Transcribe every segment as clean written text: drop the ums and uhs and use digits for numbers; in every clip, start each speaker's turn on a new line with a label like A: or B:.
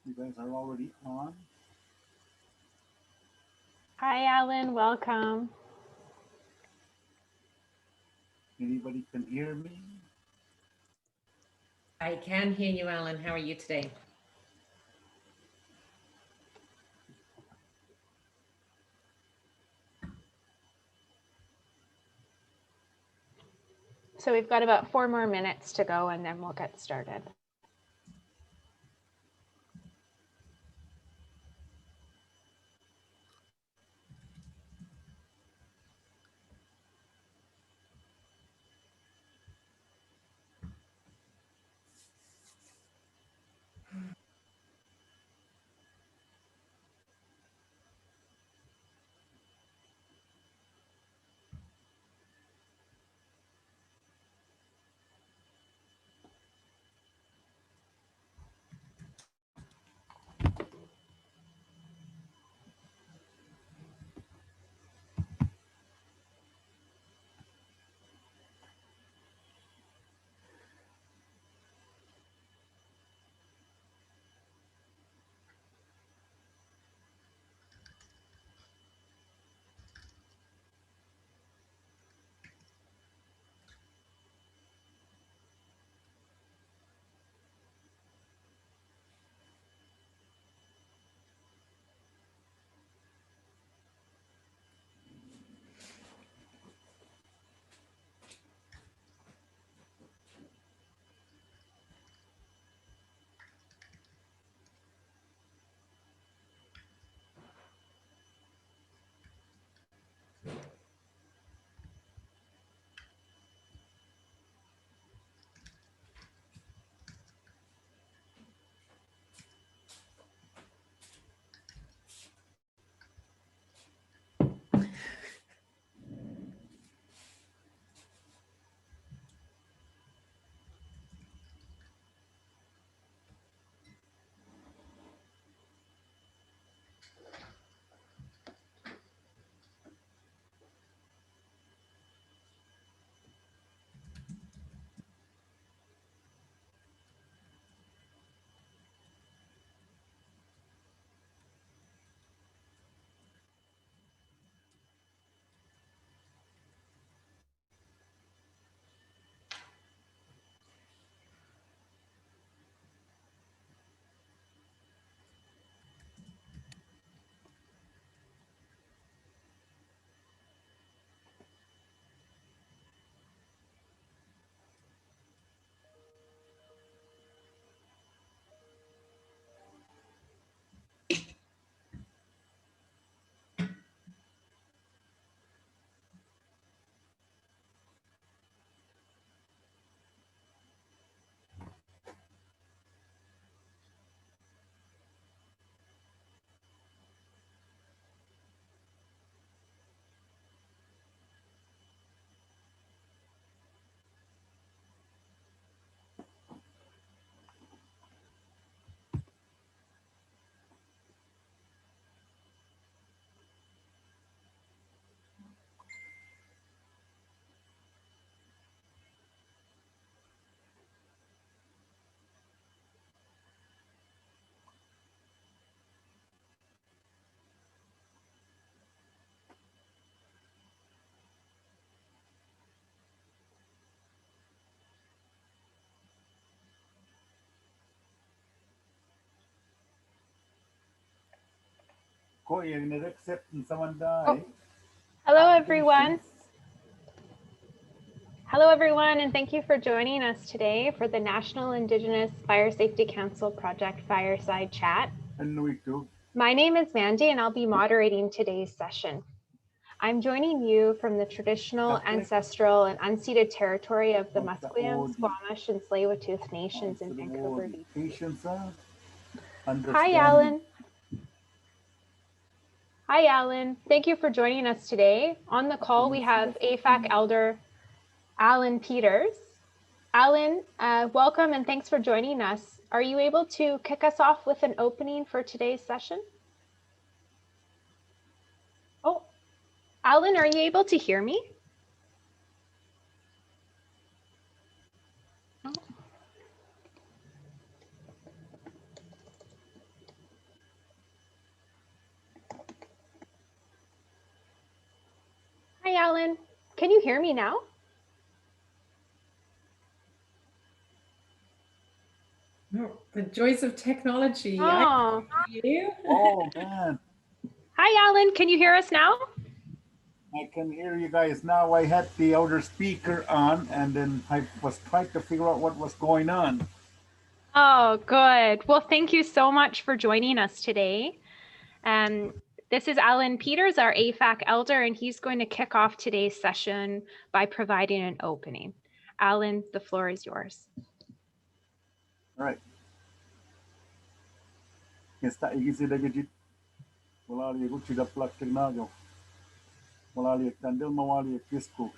A: You guys are already on.
B: Hi, Alan. Welcome.
A: Anybody can hear me?
C: I can hear you, Alan. How are you today?
B: So we've got about 4 more minutes to go and then we'll get started.
A: Ko yung nag-accept ng someone
B: Oh,
A: die.
B: hello, everyone.
A: Patience.
B: Hello, everyone, and thank you for joining us today for the National Indigenous Fire Safety Council Project Fireside Chat.
A: Ano ito?
B: My name is Mandy, and I'll be moderating today's session. I'm joining you from the traditional, ancestral, and unceded territory of the Musqueam, Squamish, and Tsleil-Waututh Nations in Vancouver, BC.
A: Patience,
B: Hi, Alan. Hi, Alan. Thank you for joining us today. On the call, we have AFAC Elder Alan Peters. Alan, welcome and thanks for joining us. Are you able to kick us off with an opening for today's session? Oh, Alan, are you able to hear me? Hi, Alan. Can you hear me now?
C: Oh, the joys of technology.
B: Oh,
C: You?
A: Oh man,
B: hi, Alan. Can you hear us now?
A: I can hear you guys now. I had the outer speaker on, and then I was trying to figure out what was going on.
B: Oh, good. Well, thank you so much for joining us today. This is Alan Peters, our AFAC elder, and he's going to kick off today's session by providing an opening. Alan, the floor is yours.
A: All right. Está igisi dagajit. Walali gucci da plak tegnago. Walali tandil mawali kisku.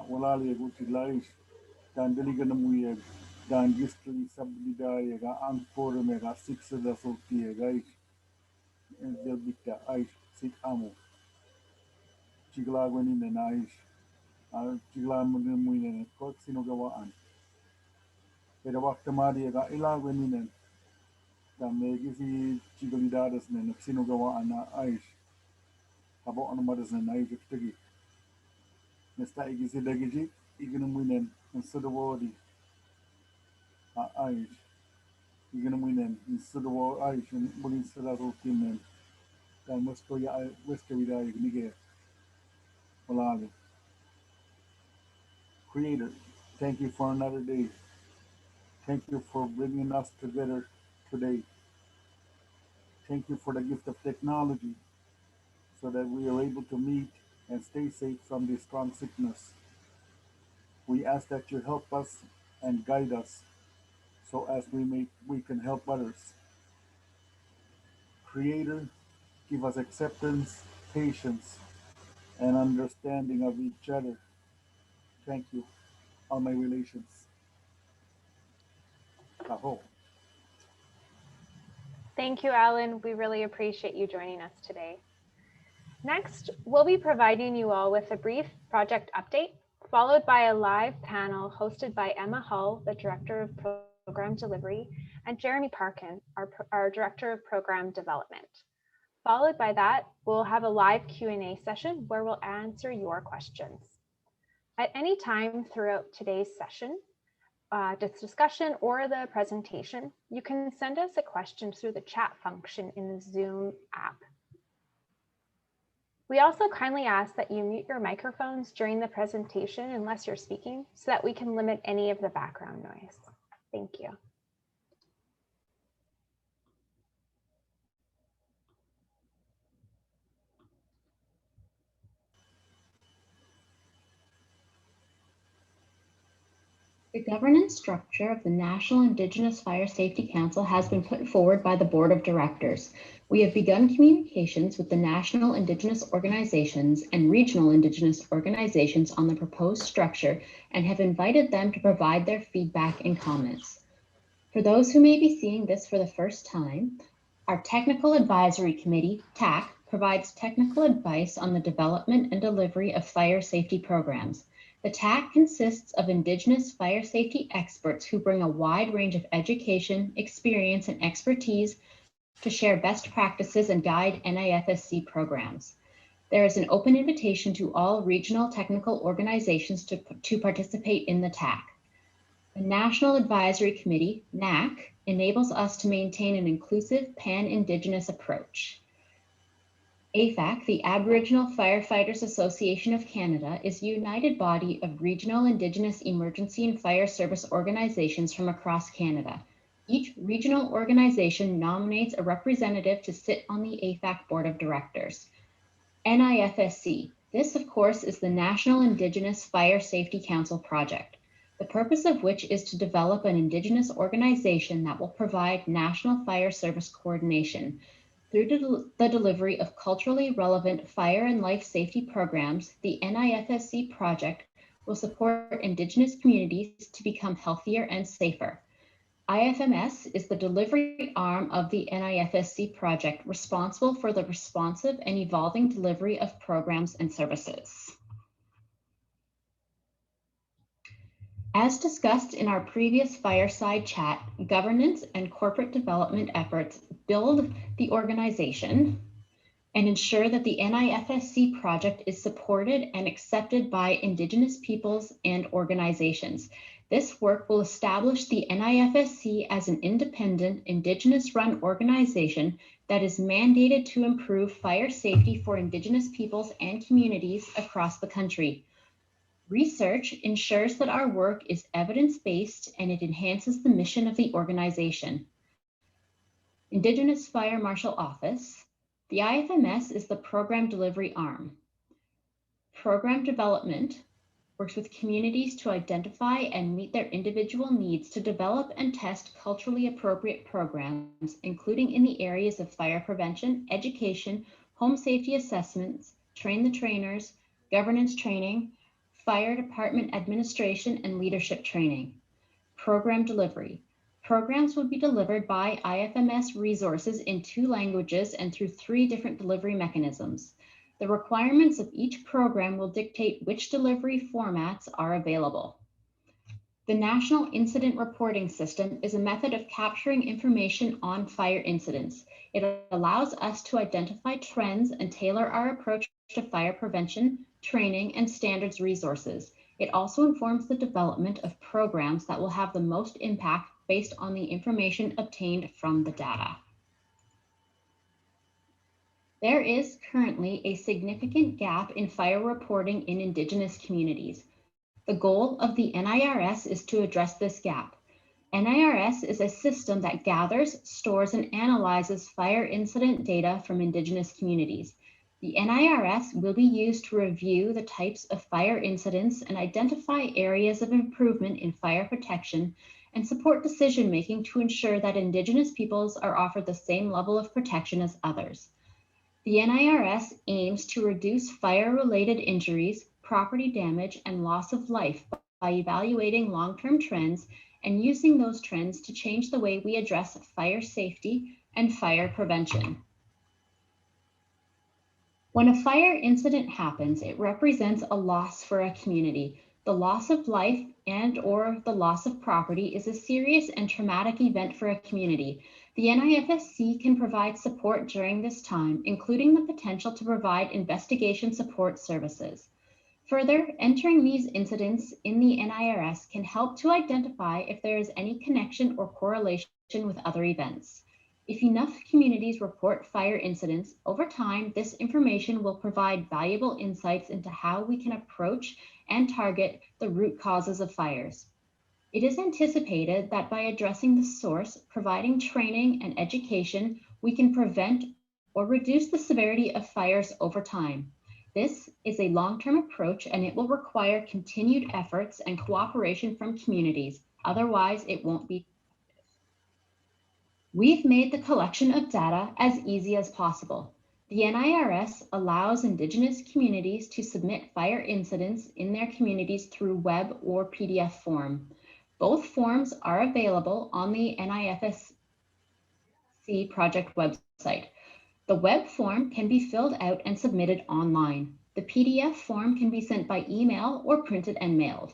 A: Walali gucci laish. Tandili ganamuye. Dan gistri sabdidaya ga angpore mega six da sultiye gaish. And they'll be the ice sit amo. Chiglagonin and ice. Chiglamunin and Coxinogawa. Pero waktu mari ga ilagonin. Tamegisi Chigalidadas and Sinogawa and Aish. About on mothers and Aish Tigi. Mr. Igisi Dagiji, Iganumuinen, and Sudawadi Aish. Iganumuinen, and Sudawa Aish, and Bulin Sadazo Kimen. Then Muskoya Westkavida Nige. Malali. Creator, thank you for another day. Thank you for bringing us together today. Thank you for the gift of technology so that we are able to meet and stay safe from this strong sickness. We ask that you help us and guide us so as we can help others. Creator, give us acceptance, patience, and understanding of each other. Thank you. All my relations. Aho.
B: Thank you, Alan. We really appreciate you joining us today. Next, we'll be providing you all with a brief project update, followed by a live panel hosted by Emma Hull, the Director of Program Delivery, and Jeremy Parkin, our Director of Program Development. Followed by that, we'll have a live Q&A session where we'll answer your questions. At any time throughout today's session, this discussion or the presentation, you can send us a question through the chat function in the Zoom app. We also kindly ask that you mute your microphones during the presentation unless you're speaking so that we can limit any of the background noise. Thank you.
D: The governance structure of the National Indigenous Fire Safety Council has been put forward by the Board of Directors. We have begun communications with the national Indigenous organizations and regional Indigenous organizations on the proposed structure and have invited them to provide their feedback and comments. For those who may be seeing this for the first time, our Technical Advisory Committee, TAC, provides technical advice on the development and delivery of fire safety programs. The TAC consists of Indigenous fire safety experts who bring a wide range of education, experience, and expertise to share best practices and guide NIFSC programs. There is an open invitation to all regional technical organizations to participate in the TAC. The National Advisory Committee, NAC, enables us to maintain an inclusive pan-Indigenous approach. AFAC, the Aboriginal Firefighters Association of Canada, is a united body of regional Indigenous emergency and fire service organizations from across Canada. Each regional organization nominates a representative to sit on the AFAC Board of Directors. NIFSC, this of course is the National Indigenous Fire Safety Council project, the purpose of which is to develop an Indigenous organization that will provide national fire service coordination. Through the delivery of culturally relevant fire and life safety programs, the NIFSC project will support Indigenous communities to become healthier and safer. IFMS is the delivery arm of the NIFSC project, responsible for the responsive and evolving delivery of programs and services. As discussed in our previous fireside chat, governance and corporate development efforts build the organization, and ensure that the NIFSC project is supported and accepted by Indigenous peoples and organizations. This work will establish the NIFSC as an independent, Indigenous-run organization that is mandated to improve fire safety for Indigenous peoples and communities across the country. Research ensures that our work is evidence-based and it enhances the mission of the organization. Indigenous Fire Marshal Office. The IFMS is the program delivery arm. Program development works with communities to identify and meet their individual needs to develop and test culturally appropriate programs, including in the areas of fire prevention, education, home safety assessments, train the trainers, governance training, fire department administration, and leadership training. Program delivery. Programs will be delivered by IFMS resources in 2 languages and through 3 different delivery mechanisms. The requirements of each program will dictate which delivery formats are available. The National Incident Reporting System is a method of capturing information on fire incidents. It allows us to identify trends and tailor our approach to fire prevention, training, and standards resources. It also informs the development of programs that will have the most impact based on the information obtained from the data. There is currently a significant gap in fire reporting in Indigenous communities. The goal of the NIRS is to address this gap. NIRS is a system that gathers, stores, and analyzes fire incident data from Indigenous communities. The NIRS will be used to review the types of fire incidents and identify areas of improvement in fire protection and support decision-making to ensure that Indigenous peoples are offered the same level of protection as others. The NIRS aims to reduce fire-related injuries, property damage, and loss of life by evaluating long-term trends and using those trends to change the way we address fire safety and fire prevention. When a fire incident happens, it represents a loss for a community. The loss of life and/or the loss of property is a serious and traumatic event for a community. The NIFSC can provide support during this time, including the potential to provide investigation support services. Further, entering these incidents in the NIRS can help to identify if there is any connection or correlation with other events. If enough communities report fire incidents, over time, this information will provide valuable insights into how we can approach and target the root causes of fires. It is anticipated that by addressing the source, providing training and education, we can prevent or reduce the severity of fires over time. This is a long-term approach and it will require continued efforts and cooperation from communities. Otherwise, it won't be. We've made the collection of data as easy as possible. The NIRS allows Indigenous communities to submit fire incidents in their communities through web or PDF form. Both forms are available on the NIFSC project website. The web form can be filled out and submitted online. The PDF form can be sent by email or printed and mailed.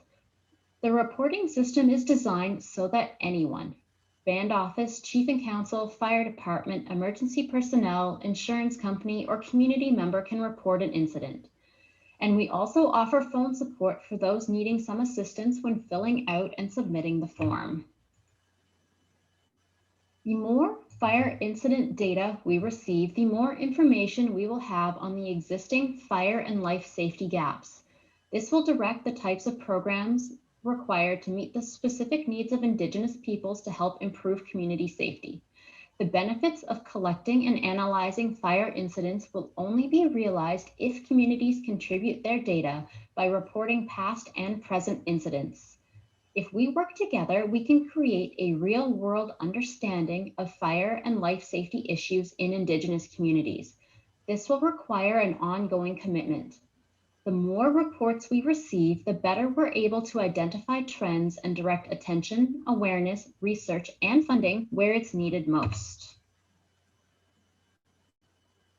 D: The reporting system is designed so that anyone, band office, chief and council, fire department, emergency personnel, insurance company, or community member can report an incident. And we also offer phone support for those needing some assistance when filling out and submitting the form. The more fire incident data we receive, the more information we will have on the existing fire and life safety gaps. This will direct the types of programs required to meet the specific needs of Indigenous peoples to help improve community safety. The benefits of collecting and analyzing fire incidents will only be realized if communities contribute their data by reporting past and present incidents. If we work together, we can create a real-world understanding of fire and life safety issues in Indigenous communities. This will require an ongoing commitment. The more reports we receive, the better we're able to identify trends and direct attention, awareness, research, and funding where it's needed most.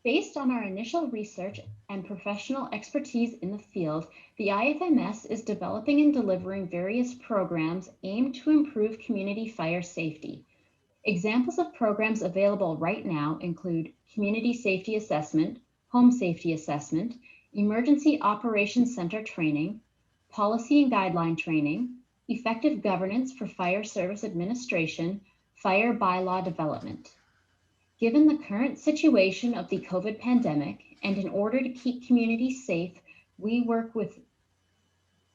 D: Based on our initial research and professional expertise in the field, the IFMS is developing and delivering various programs aimed to improve community fire safety. Examples of programs available right now include community safety assessment, home safety assessment, emergency operations center training, policy and guideline training, effective governance for fire service administration, fire bylaw development. Given the current situation of the COVID pandemic, and in order to keep communities safe,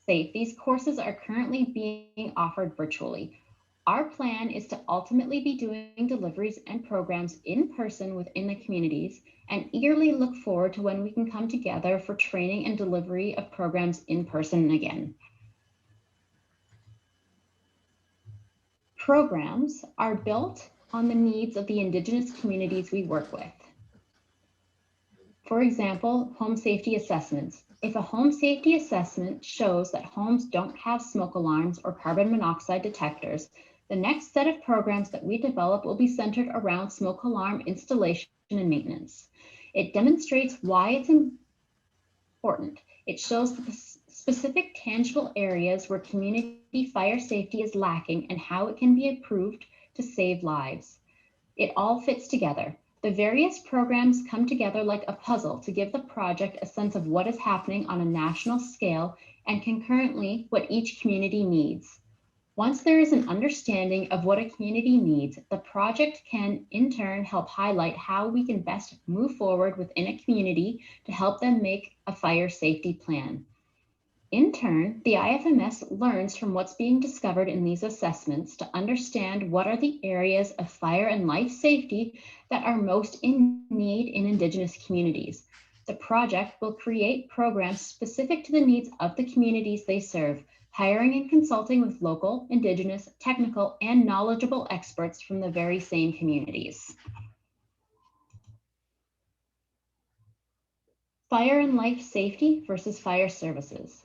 D: these courses are currently being offered virtually. Our plan is to ultimately be doing deliveries and programs in person within the communities, and eagerly look forward to when we can come together for training and delivery of programs in person again. Programs are built on the needs of the Indigenous communities we work with. For example, home safety assessments. If a home safety assessment shows that homes don't have smoke alarms or carbon monoxide detectors, the next set of programs that we develop will be centered around smoke alarm installation and maintenance. It demonstrates why it's important. It shows the specific tangible areas where community fire safety is lacking and how it can be improved to save lives. It all fits together. The various programs come together like a puzzle to give the project a sense of what is happening on a national scale and concurrently what each community needs. Once there is an understanding of what a community needs, the project can in turn help highlight how we can best move forward within a community to help them make a fire safety plan. In turn, the IFMS learns from what's being discovered in these assessments to understand what are the areas of fire and life safety that are most in need in Indigenous communities. The project will create programs specific to the needs of the communities they serve, hiring and consulting with local, Indigenous, technical, and knowledgeable experts from the very same communities. Fire and life safety versus fire services.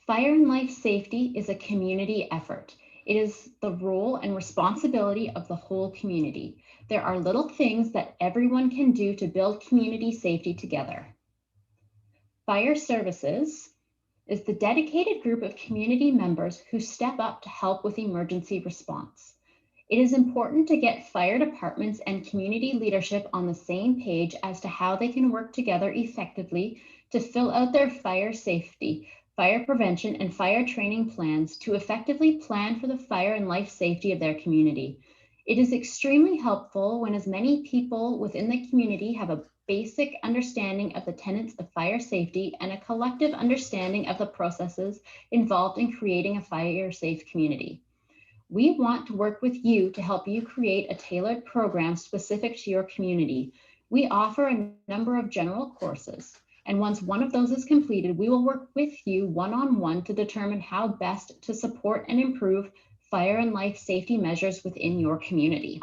D: Fire and life safety is a community effort. It is the role and responsibility of the whole community. There are little things that everyone can do to build community safety together. Fire services is the dedicated group of community members who step up to help with emergency response. It is important to get fire departments and community leadership on the same page as to how they can work together effectively to fill out their fire safety, fire prevention, and fire training plans to effectively plan for the fire and life safety of their community. It is extremely helpful when as many people within the community have a basic understanding of the tenets of fire safety and a collective understanding of the processes involved in creating a fire safe community. We want to work with you to help you create a tailored program specific to your community. We offer a number of general courses, and once one of those is completed, we will work with you one-on-one to determine how best to support and improve fire and life safety measures within your community.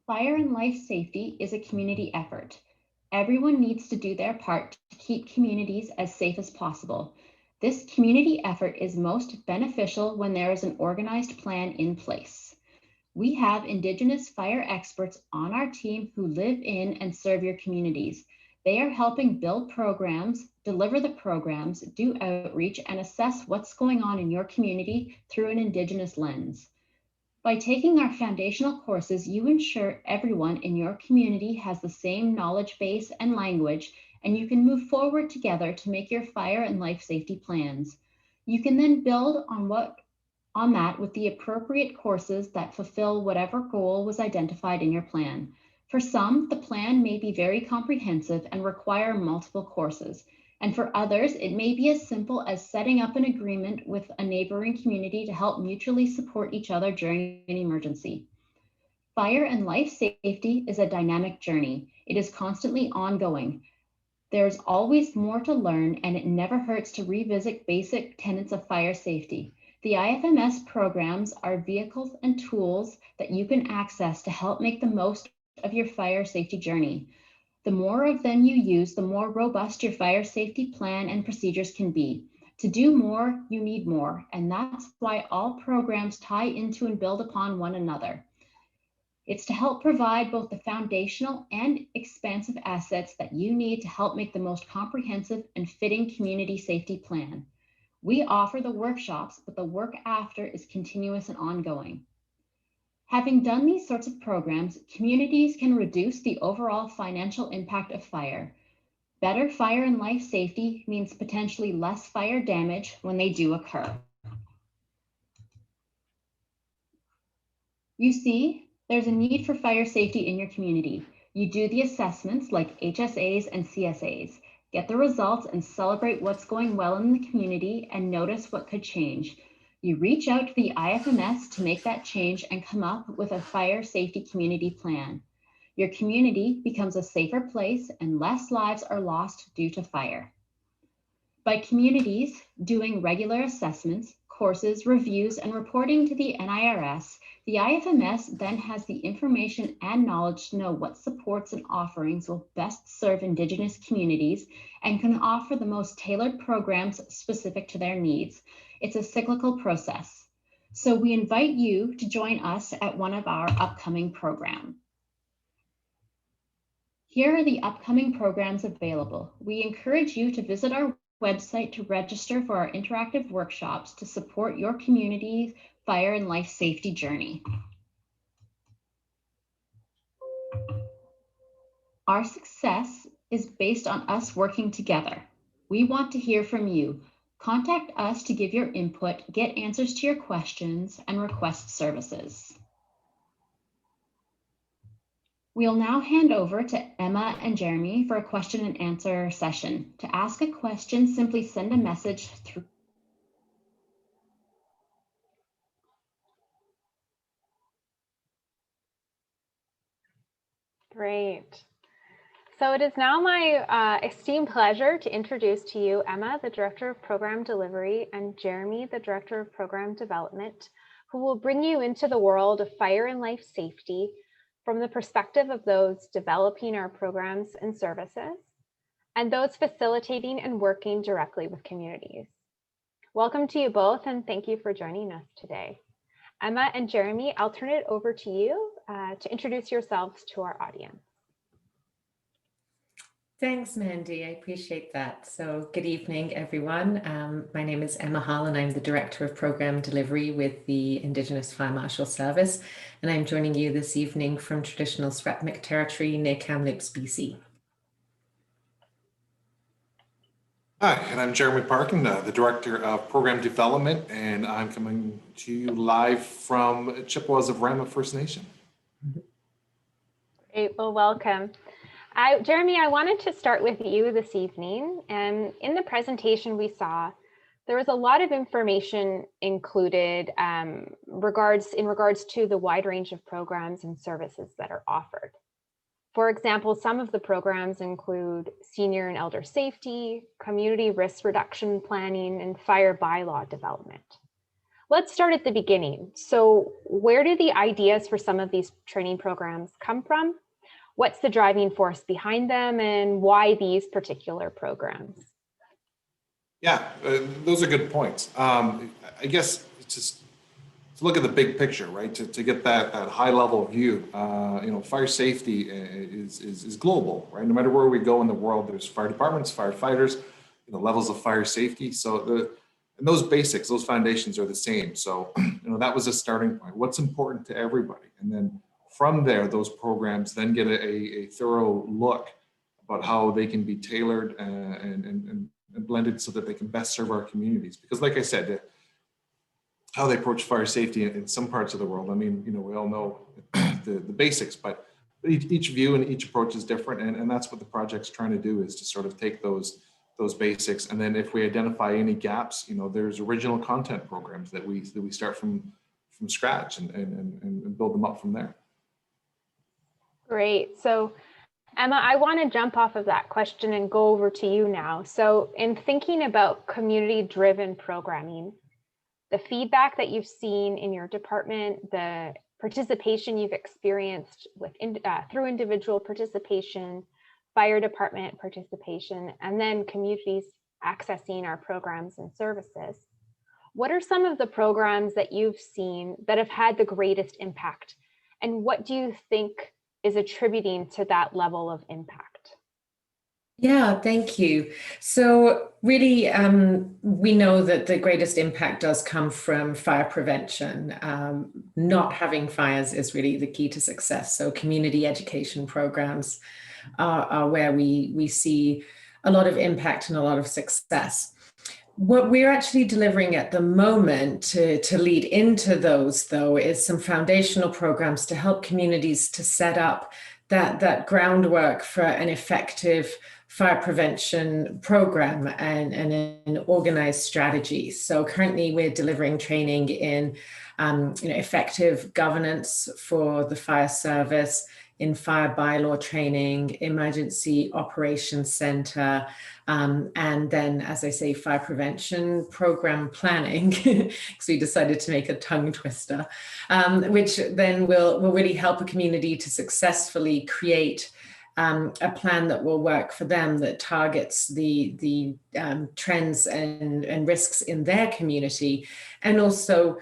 D: Fire and life safety is a community effort. Everyone needs to do their part to keep communities as safe as possible. This community effort is most beneficial when there is an organized plan in place. We have Indigenous fire experts on our team who live in and serve your communities. They are helping build programs, deliver the programs, do outreach, and assess what's going on in your community through an Indigenous lens. By taking our foundational courses, you ensure everyone in your community has the same knowledge base and language, and you can move forward together to make your fire and life safety plans. You can then build on that with the appropriate courses that fulfill whatever goal was identified in your plan. For some, the plan may be very comprehensive and require multiple courses. And for others, it may be as simple as setting up an agreement with a neighboring community to help mutually support each other during an emergency. Fire and life safety is a dynamic journey. It is constantly ongoing. There's always more to learn, and it never hurts to revisit basic tenets of fire safety. The IFMS programs are vehicles and tools that you can access to help make the most of your fire safety journey. The more of them you use, the more robust your fire safety plan and procedures can be. To do more, you need more, and that's why all programs tie into and build upon one another. It's to help provide both the foundational and expansive assets that you need to help make the most comprehensive and fitting community safety plan. We offer the workshops, but the work after is continuous and ongoing. Having done these sorts of programs, communities can reduce the overall financial impact of fire. Better fire and life safety means potentially less fire damage when they do occur. You see, there's a need for fire safety in your community. You do the assessments like HSAs and CSAs, get the results and celebrate what's going well in the community and notice what could change. You reach out to the IFMS to make that change and come up with a fire safety community plan. Your community becomes a safer place and less lives are lost due to fire. By communities doing regular assessments, courses, reviews, and reporting to the NIRS, the IFMS then has the information and knowledge to know what supports and offerings will best serve Indigenous communities and can offer the most tailored programs specific to their needs. It's a cyclical process. So we invite you to join us at one of our upcoming programs. Here are the upcoming programs available. We encourage you to visit our website to register for our interactive workshops to support your community's fire and life safety journey. Our success is based on us working together. We want to hear from you. Contact us to give your input, get answers to your questions, and request services. We'll now hand over to Emma and Jeremy for a question and answer session. To ask a question, simply send a message through.
B: Great. So it is now my esteemed pleasure to introduce to you Emma, the Director of Program Delivery, and Jeremy, the Director of Program Development, who will bring you into the world of fire and life safety from the perspective of those developing our programs and services, and those facilitating and working directly with communities. Welcome to you both, and thank you for joining us today. Emma and Jeremy, I'll turn it over to you to introduce yourselves to our audience.
C: Thanks, Mandy. I appreciate that. So good evening, everyone. My name is Emma Hall and I'm the Director of Program Delivery with the Indigenous Fire Marshal Service. And I'm joining you this evening from traditional Secwépemc territory near Kamloops, BC.
E: Hi, and I'm Jeremy Parkin, the Director of Program Development, and I'm coming to you live from Chippewas of Rama First Nation.
B: Great, well, welcome. Jeremy, I wanted to start with you this evening. And in the presentation we saw, there was a lot of information included in regards to the wide range of programs and services that are offered. For example, some of the programs include senior and elder safety, community risk reduction planning, and fire bylaw development. Let's start at the beginning. So where do the ideas for some of these training programs come from? What's the driving force behind them, and why these particular programs?
E: Yeah, those are good points. I guess it's just to look at the big picture, right? To get that high level view. Fire safety is global, right? No matter where we go in the world, there's fire departments, firefighters, levels of fire safety. So and those basics, those foundations are the same. So that was a starting point. What's important to everybody, and then from there, those programs then get a thorough look about how they can be tailored and blended so that they can best serve our communities. Because like I said, how they approach fire safety in some parts of the world, I mean, we all know the basics, but each view and each approach is different. And that's what the project's trying to do, is to sort of take those basics. And then if we identify any gaps, there's original content programs that we start from scratch and build them up from there.
B: Great. So Emma, I want to jump off of that question and go over to you now. So in thinking about community-driven programming, the feedback that you've seen in your department, the participation you've experienced through individual participation, fire department participation, and then communities accessing our programs and services, what are some of the programs that you've seen that have had the greatest impact? And what do you think is attributing to that level of impact?
C: Yeah, thank you. So really, we know that the greatest impact does come from fire prevention. Not having fires is really the key to success. So community education programs are where we see a lot of impact and a lot of success. What we're actually delivering at the moment to lead into those, though, is some foundational programs to help communities to set up that groundwork for an effective fire prevention program and an organized strategy. So currently we're delivering training in effective governance for the fire service, in fire bylaw training, emergency operations center, and then, as I say, fire prevention program planning, because we decided to make a tongue twister, which then will really help a community to successfully create a plan that will work for them, that targets the trends and risks in their community, and also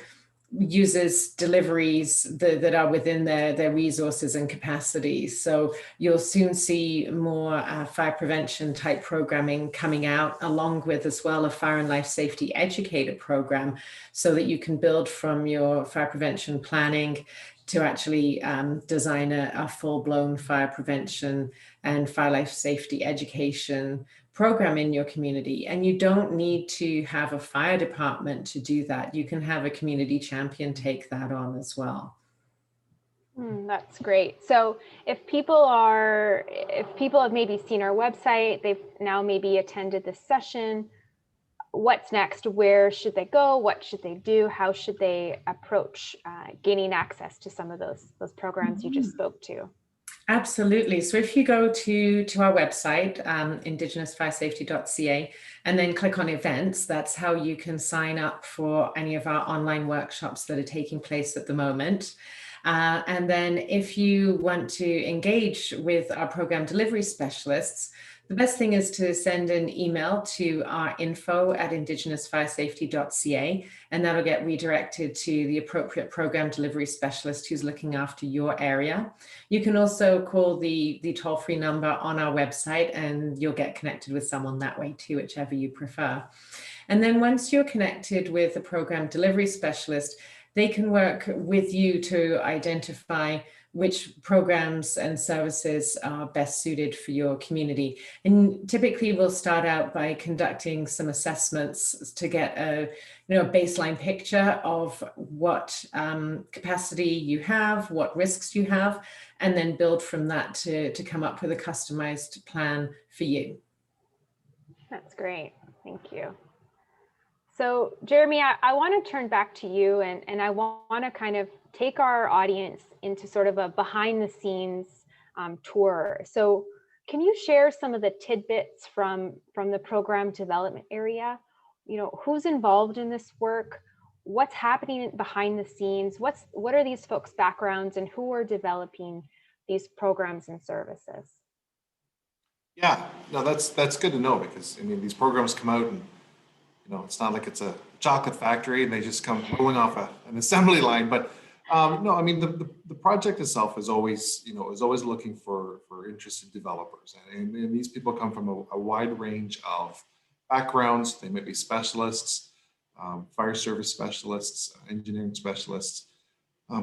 C: uses deliveries that are within their resources and capacities. So you'll soon see more fire prevention type programming coming out, along with as well a fire and life safety educator program, so that you can build from your fire prevention planning to actually design a full-blown fire prevention and fire life safety education program in your community. And you don't need to have a fire department to do that. You can have a community champion take that on as well.
B: That's great. So if people have maybe seen our website, they've now maybe attended this session, what's next? Where should they go? What should they do? How should they approach gaining access to some of those programs you just spoke to?
C: Absolutely. So if you go to our website, indigenousfiresafety.ca, and then click on events, that's how you can sign up for any of our online workshops that are taking place at the moment. And then if you want to engage with our program delivery specialists, the best thing is to send an email to our info@indigenousfiresafety.ca, and that'll get redirected to the appropriate program delivery specialist who's looking after your area. You can also call the toll-free number on our website, and you'll get connected with someone that way too, whichever you prefer. And then once you're connected with a program delivery specialist, they can work with you to identify which programs and services are best suited for your community. And typically we'll start out by conducting some assessments to get a baseline picture of what capacity you have, what risks you have, and then build from that to come up with a customized plan for you.
B: That's great. Thank you. So Jeremy, I want to turn back to you, and I want to kind of take our audience into sort of a behind the scenes tour. So can you share some of the tidbits from the program development area? Who's involved in this work? What's happening behind the scenes? What are these folks' backgrounds, and who are developing these programs and services?
E: Yeah, no, that's good to know, because I mean, these programs come out and it's not like it's a chocolate factory and they just come rolling off an assembly line. But no, I mean, the project itself is always looking for interested developers, and these people come from a wide range of backgrounds. They might be specialists, fire service specialists, engineering specialists,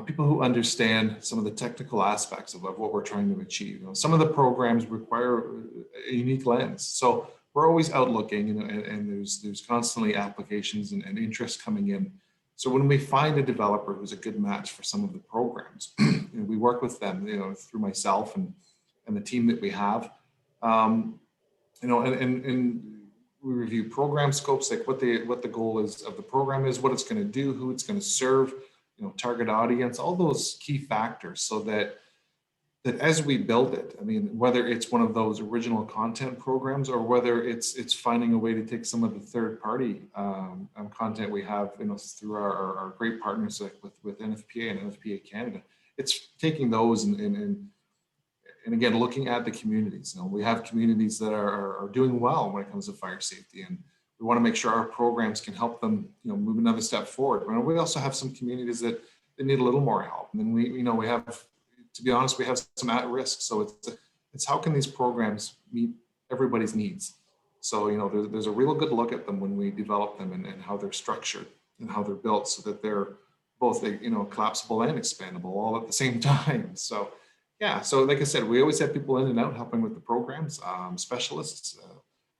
E: people who understand some of the technical aspects of what we're trying to achieve. Some of the programs require a unique lens, so we're always out looking, and there's constantly applications and interest coming in. So when we find a developer who's a good match for some of the programs, we work with them, through myself and the team that we have, and we review program scopes, like what the goal is of the program is, what it's going to do, who it's going to serve, target audience, all those key factors, so that as we build it, I mean, whether it's one of those original content programs or whether it's finding a way to take some of the third party content we have, through our great partners like with NFPA and NFPA Canada, it's taking those and again, looking at the communities. We have communities that are doing well when it comes to fire safety, and we want to make sure our programs can help them, move another step forward. We also have some communities that they need a little more help, and then we have, to be honest, we have some at risk. So it's how can these programs meet everybody's needs. So, you know, there's a real good look at them when we develop them, and how they're structured and how they're built, so that they're both, you know, collapsible and expandable all at the same time. So yeah, so like I said, we always have people in and out helping with the programs, specialists,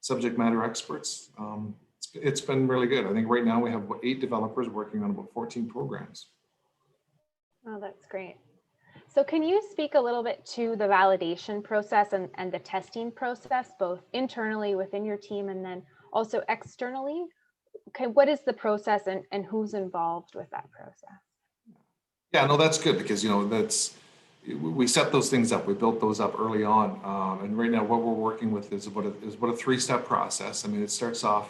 E: subject matter experts. It's been really good. I think right now we have 8 developers working on about 14 programs.
B: Oh, that's great. So can you speak a little bit to the validation process and the testing process, both internally within your team and then also externally? Okay, what is the process and who's involved with that process?
E: Yeah, no, that's good, because, you know, we set those things up. We built those up early on, and right now what we're working with is about a 3-step process. I mean, it starts off,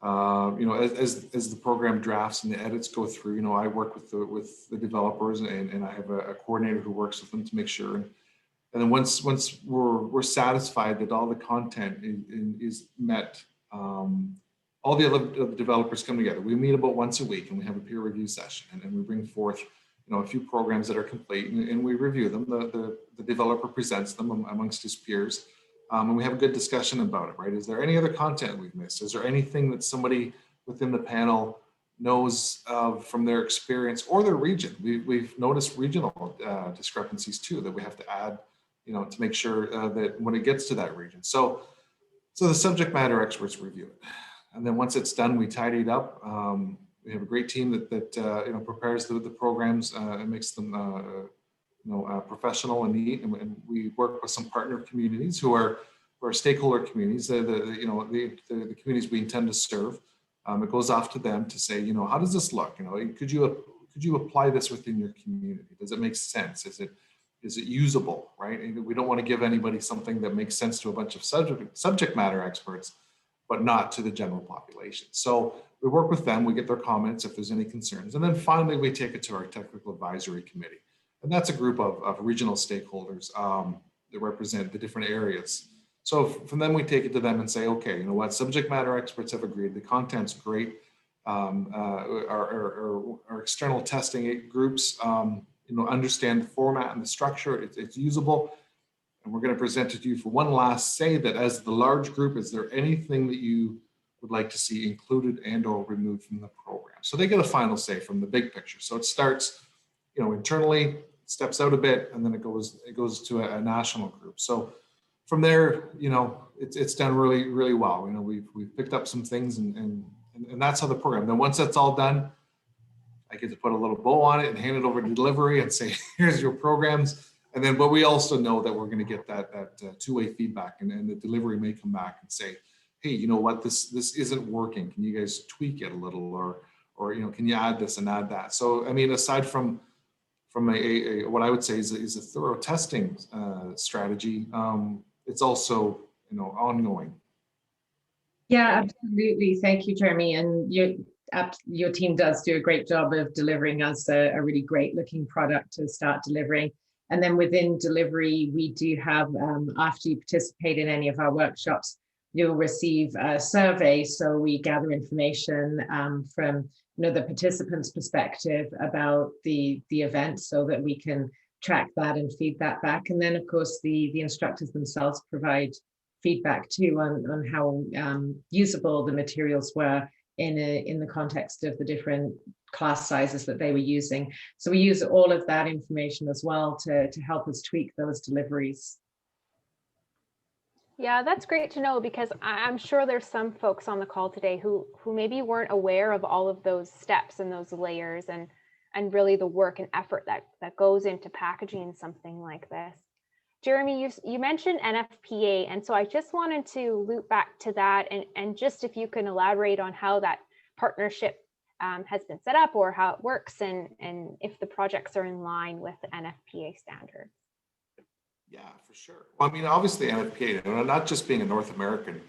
E: you know, as the program drafts and the edits go through. You know, I work with the developers, and I have a coordinator who works with them to make sure. And then once we're satisfied that all the content is met, all the other developers come together. We meet about once a week, and we have a peer review session, and we bring forth, you know, a few programs that are complete, and we review them. The developer presents them amongst his peers, and we have a good discussion about it, right? Is there any other content we've missed? Is there anything that somebody within the panel knows of from their experience or their region? We've noticed regional discrepancies too, that we have to add, you know, to make sure that when it gets to that region. So the subject matter experts review it. And then once it's done, we tidy it up. We have a great team that you know, prepares the programs and makes them you know, professional and neat. And we work with some partner communities who are stakeholder communities, you know, the communities we intend to serve. It goes off to them to say, you know, how does this look? You know, could you apply this within your community? Does it make sense? Is it usable, right? And we don't want to give anybody something that makes sense to a bunch of subject matter experts, but not to the general population. So we work with them, we get their comments if there's any concerns. And then finally, we take it to our technical advisory committee. And that's a group of regional stakeholders that represent the different areas. So from them, we take it to them and say, okay, you know what, subject matter experts have agreed, the content's great. Our external testing groups, you know, understand the format and the structure, it's usable. And we're going to present it to you for one last say that as the large group, is there anything that you would like to see included and or removed from the program? So they get a final say from the big picture. So it starts, you know, internally, steps out a bit, and then it goes to a national group. So from there, you know, it's done really, really well. You know, we've picked up some things, and that's how the program. Then once that's all done, I get to put a little bow on it and hand it over to delivery and say, here's your programs. And then, but we also know that we're going to get that two-way feedback, and the delivery may come back and say, hey, you know what, this isn't working. Can you guys tweak it a little, or you know, can you add this and add that? So, I mean, aside from a what I would say is a thorough testing strategy, it's also, you know, ongoing.
C: Yeah, absolutely. Thank you, Jeremy. And your team does do a great job of delivering us a really great looking product to start delivering. And then within delivery, we do have, after you participate in any of our workshops, you'll receive a survey. So we gather information from, you know, the participants' perspective about the event, so that we can track that and feed that back. And then, of course, the instructors themselves provide feedback too on how usable the materials were in the context of the different class sizes that they were using. So we use all of that information as well to help us tweak those deliveries.
B: Yeah, that's great to know, because I'm sure there's some folks on the call today who maybe weren't aware of all of those steps and those layers and really the work and effort that goes into packaging something like this. Jeremy, you mentioned NFPA, and so I just wanted to loop back to that, and just if you can elaborate on how that partnership has been set up, or how it works, and if the projects are in line with the NFPA standards.
E: Yeah, for sure. Well, I mean, obviously NFPA, you know, not just being a North American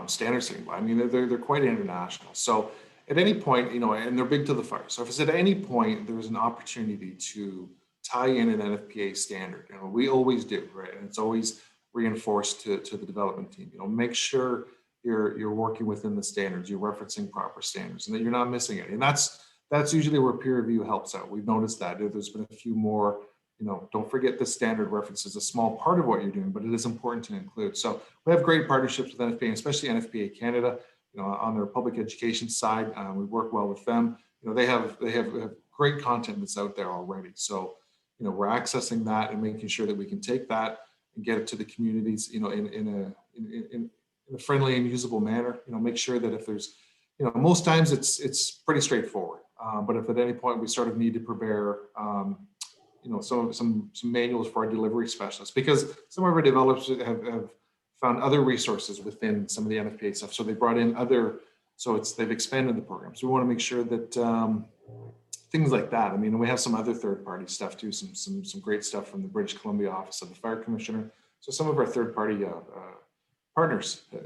E: standard setting, but I mean, they're quite international. So at any point, you know, and they're big to the fire. So if it's at any point there's an opportunity to tie in an NFPA standard, you know, we always do, right? And it's always reinforced to the development team. You know, make sure you're working within the standards, you're referencing proper standards, and that you're not missing any. And that's usually where peer review helps out. We've noticed that there's been a few more, don't forget the standard reference is a small part of what you're doing, but it is important to include. So we have great partnerships with NFPA, especially NFPA Canada, on their public education side. We work well with them. They have great content that's out there already. So, we're accessing that and making sure that we can take that and get it to the communities, in a friendly and usable manner. Make sure that if there's, most times it's pretty straightforward. But if at any point we sort of need to prepare, some manuals for our delivery specialists, because some of our developers have found other resources within some of the NFPA stuff. So they brought in they've expanded the program. So we want to make sure that things like that. I mean, we have some other third-party stuff too, some great stuff from the British Columbia Office of the Fire Commissioner. So some of our third-party partners have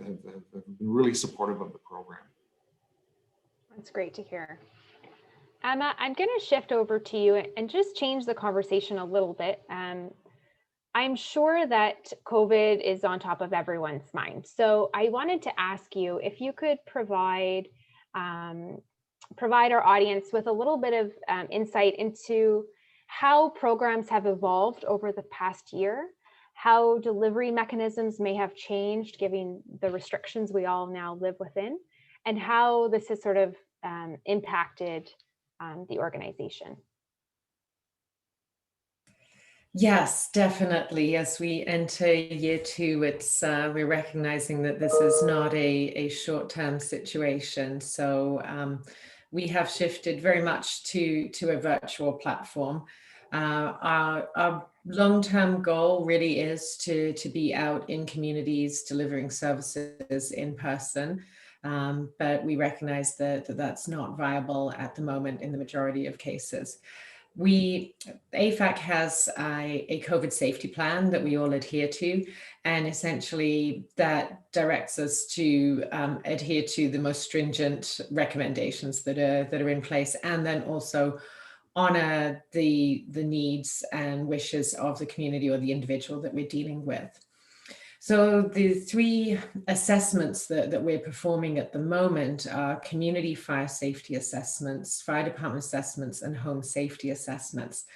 E: been really supportive of the program.
B: That's great to hear. Emma, I'm going to shift over to you and just change the conversation a little bit. I'm sure that COVID is on top of everyone's mind. So I wanted to ask you if you could provide our audience with a little bit of insight into how programs have evolved over the past year, how delivery mechanisms may have changed given the restrictions we all now live within, and how this has sort of impacted the organization.
C: Yes, definitely. As we enter year 2, we're recognizing that this is not a short-term situation. So we have shifted very much to a virtual platform. Our long-term goal really is to be out in communities delivering services in person. But we recognize that that's not viable at the moment in the majority of cases. AFAC has a COVID safety plan that we all adhere to, and essentially that directs us to adhere to the most stringent recommendations that are in place, and then also honor the needs and wishes of the community or the individual that we're dealing with. So the 3 assessments that we're performing at the moment are community fire safety assessments, fire department assessments, and home safety assessments.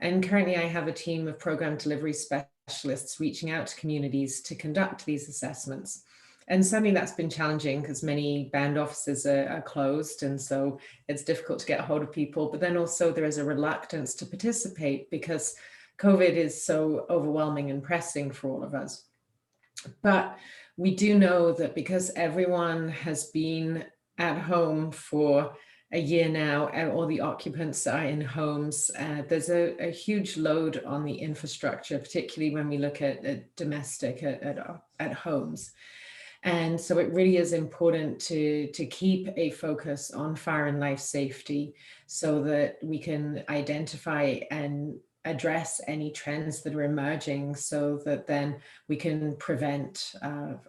C: And currently I have a team of program delivery specialists reaching out to communities to conduct these assessments. And certainly that's been challenging because many band offices are closed, and so it's difficult to get a hold of people. But then also there is a reluctance to participate because COVID is so overwhelming and pressing for all of us. But we do know that because everyone has been at home for a year now, and all the occupants are in homes, there's a huge load on the infrastructure, particularly when we look at domestic, at homes. And so it really is important to keep a focus on fire and life safety so that we can identify and address any trends that are emerging so that then we can prevent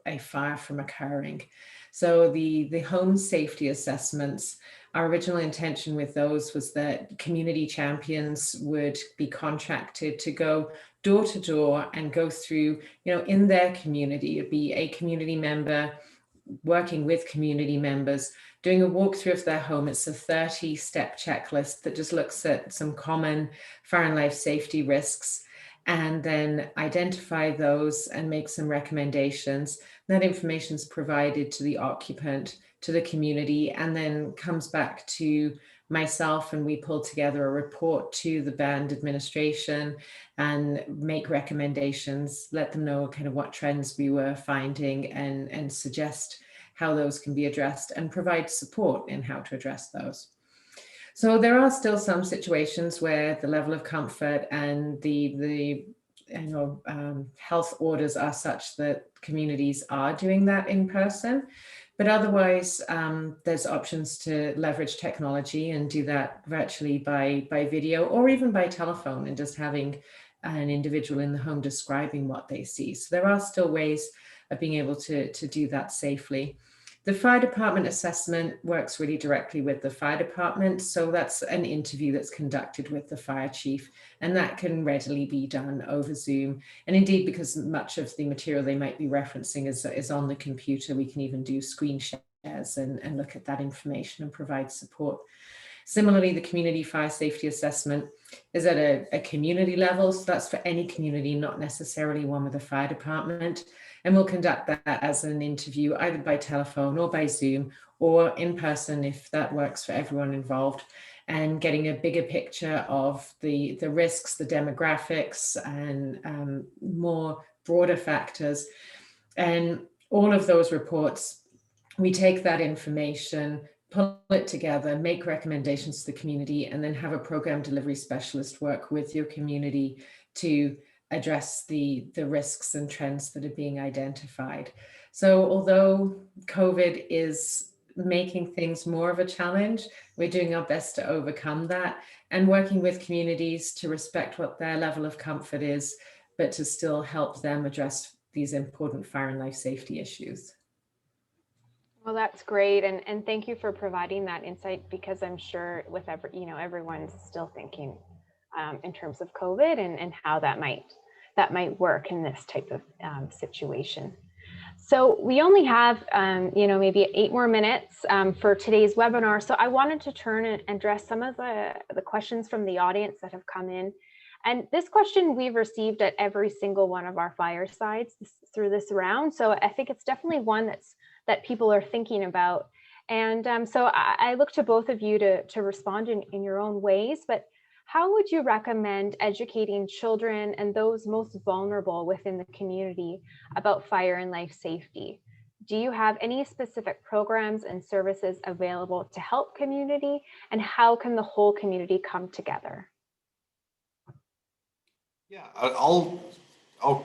C: a fire from occurring. So the home safety assessments, our original intention with those was that community champions would be contracted to go door to door and go through, in their community. It'd be a community member working with community members, doing a walkthrough of their home. It's a 30-step checklist that just looks at some common fire and life safety risks, and then identify those and make some recommendations. That information is provided to the occupant, to the community, and then comes back to myself, and we pull together a report to the band administration and make recommendations, let them know kind of what trends we were finding, and suggest how those can be addressed and provide support in how to address those. So there are still some situations where the level of comfort and the health orders are such that communities are doing that in person. But otherwise, there's options to leverage technology and do that virtually by video or even by telephone, and just having an individual in the home describing what they see. So there are still ways of being able to do that safely. The fire department assessment works really directly with the fire department. So that's an interview that's conducted with the fire chief, and that can readily be done over Zoom. And indeed, because much of the material they might be referencing is on the computer, we can even do screen shares and look at that information and provide support. Similarly, the community fire safety assessment is at a community level. So that's for any community, not necessarily one with a fire department. And we'll conduct that as an interview, either by telephone or by Zoom or in person, if that works for everyone involved, and getting a bigger picture of the risks, the demographics, and more broader factors. And all of those reports, we take that information, pull it together, make recommendations to the community, and then have a program delivery specialist work with your community to address the risks and trends that are being identified. So although COVID is making things more of a challenge, we're doing our best to overcome that and working with communities to respect what their level of comfort is, but to still help them address these important fire and life safety issues.
B: Well, that's great, and thank you for providing that insight, because I'm sure with everyone's still thinking in terms of COVID and how that might work in this type of situation. So we only have maybe 8 more minutes for today's webinar. So I wanted to turn and address some of the questions from the audience that have come in. And this question we've received at every single one of our firesides through this round. So I think it's definitely one that people are thinking about. And so I look to both of you to respond in your own ways, but how would you recommend educating children and those most vulnerable within the community about fire and life safety? Do you have any specific programs and services available to help community, and how can the whole community come together?
E: Yeah, I'll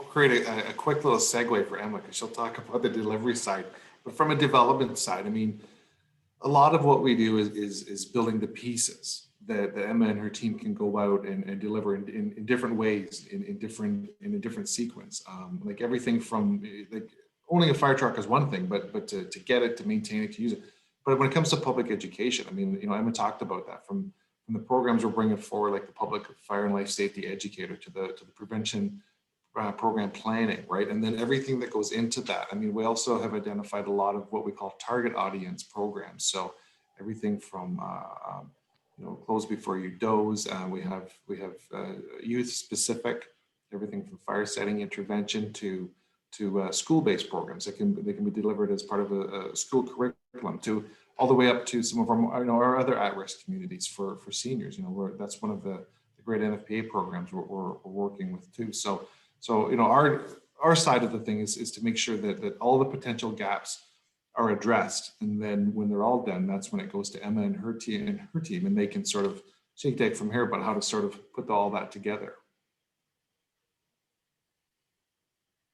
E: create a quick little segue for Emma, because she'll talk about the delivery side. But from a development side, I mean, a lot of what we do is building the pieces that Emma and her team can go out and deliver in different ways, in a different sequence. Like everything from like owning a fire truck is one thing, but to get it, to maintain it, to use it. But when it comes to public education, I mean, Emma talked about that, from the programs we're bringing forward, like the public fire and life safety educator, to the prevention program planning, right? And then everything that goes into that. I mean, we also have identified a lot of what we call target audience programs. So everything from close before you doze. We have youth specific, everything from fire setting intervention to school-based programs that can be delivered as part of a school curriculum, to all the way up to some of our other at-risk communities for seniors. That's one of the great NFPA programs we're working with too. So our side of the thing is to make sure that all the potential gaps are addressed, and then when they're all done, that's when it goes to Emma and her team, and they can sort of take from here about how to sort of put all that together.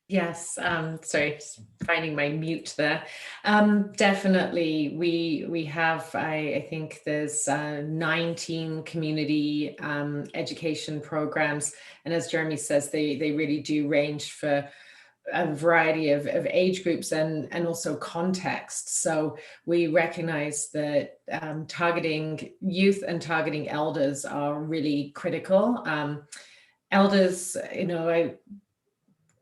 C: Yes, sorry, just finding my mute there. Definitely, we have, I think there's 19 community education programs, and as Jeremy says, they really do range for a variety of age groups and also context. So we recognize that targeting youth and targeting elders are really critical. Elders,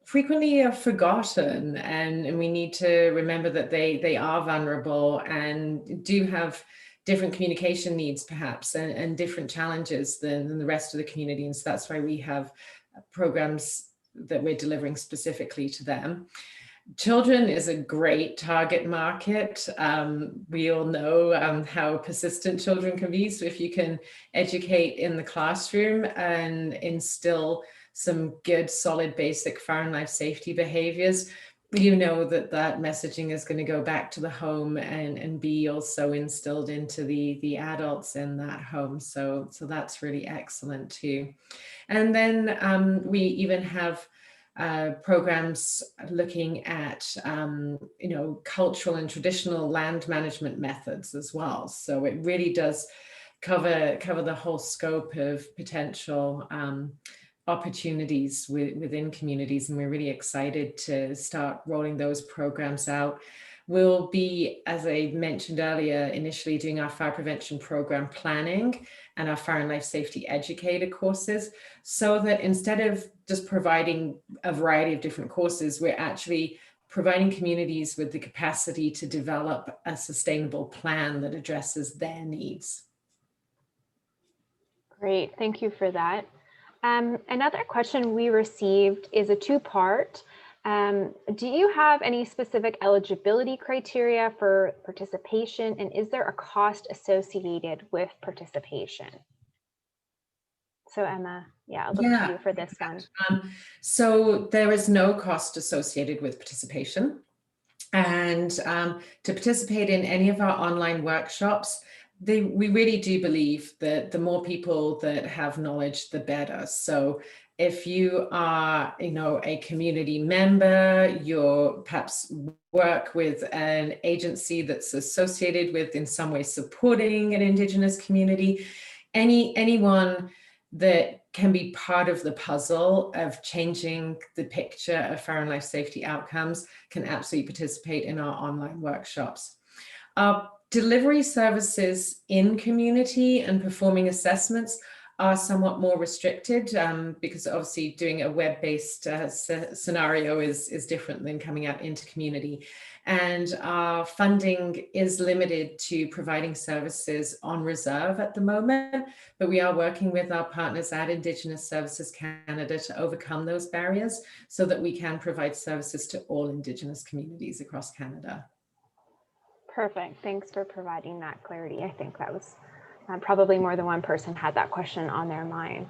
C: frequently are forgotten, and we need to remember that they are vulnerable and do have different communication needs perhaps, and different challenges than the rest of the community. And so that's why we have programs that we're delivering specifically to them. Children is a great target market. We all know how persistent children can be. So if you can educate in the classroom and instill some good, solid, basic fire and life safety behaviors, that messaging is going to go back to the home and be also instilled into the adults in that home. So that's really excellent too. And then we even have programs looking at cultural and traditional land management methods as well. So it really does cover the whole scope of potential opportunities within communities, and we're really excited to start rolling those programs out. We'll be, as I mentioned earlier, initially doing our fire prevention program planning and our fire and life safety educator courses, so that instead of just providing a variety of different courses, we're actually providing communities with the capacity to develop a sustainable plan that addresses their needs.
B: Great, thank you for that. Another question we received is a two-part. Do you have any specific eligibility criteria for participation, and is there a cost associated with participation? So Emma, yeah, I'll look to you for this one.
C: So there is no cost associated with participation. And to participate in any of our online workshops, we really do believe that the more people that have knowledge, the better. So if you are, a community member, you're perhaps work with an agency that's associated with, in some way, supporting an Indigenous community, anyone that can be part of the puzzle of changing the picture of fire and life safety outcomes can absolutely participate in our online workshops. Our delivery services in community and performing assessments are somewhat more restricted because obviously doing a web-based scenario is different than coming out into community. And our funding is limited to providing services on reserve at the moment, but we are working with our partners at Indigenous Services Canada to overcome those barriers so that we can provide services to all Indigenous communities across Canada.
B: Perfect. Thanks for providing that clarity. I think that was probably more than one person had that question on their mind.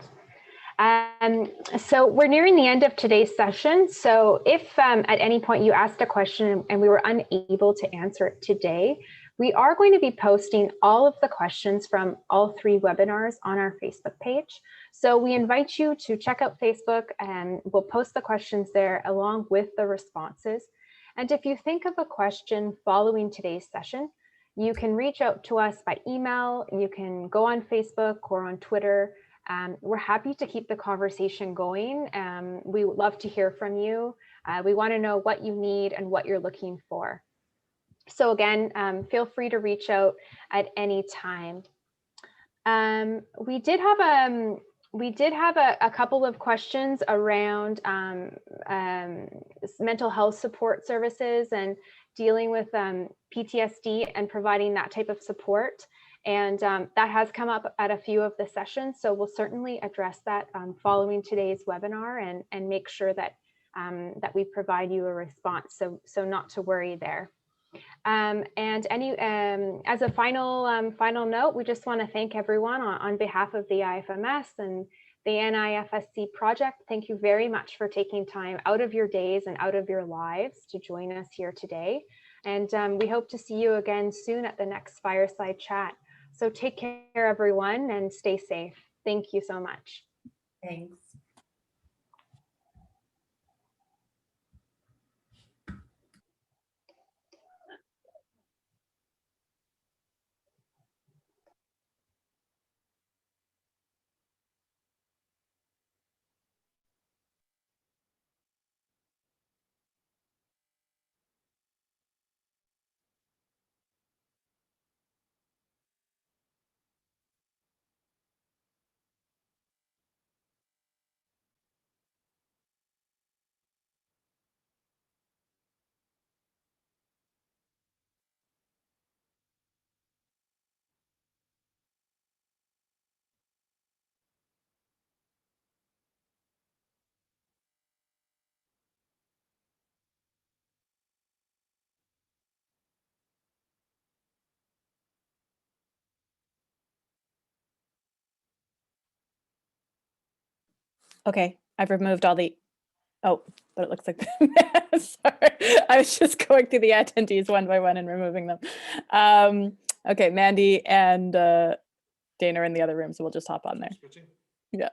B: So we're nearing the end of today's session. So if at any point you asked a question and we were unable to answer it today, we are going to be posting all of the questions from all 3 webinars on our Facebook page. So we invite you to check out Facebook, and we'll post the questions there along with the responses. And if you think of a question following today's session, you can reach out to us by email, you can go on Facebook or on Twitter. We're happy to keep the conversation going. We would love to hear from you. We want to know what you need and what you're looking for. So again, feel free to reach out at any time. We did have a couple of questions around mental health support services and dealing with PTSD and providing that type of support. And that has come up at a few of the sessions. So we'll certainly address that following today's webinar and make sure that, that we provide you a response. So not to worry there. And as a final note, we just want to thank everyone on behalf of the IFMS and the NIFSC project. Thank you very much for taking time out of your days and out of your lives to join us here today. And we hope to see you again soon at the next Fireside Chat. So take care, everyone, and stay safe. Thank you so much.
C: Thanks.
F: Okay, I've removed all the, oh, but it looks like, sorry, I was just going through the attendees one by one and removing them. Okay, Mandy and Dana are in the other room, so we'll just hop on there. Yeah.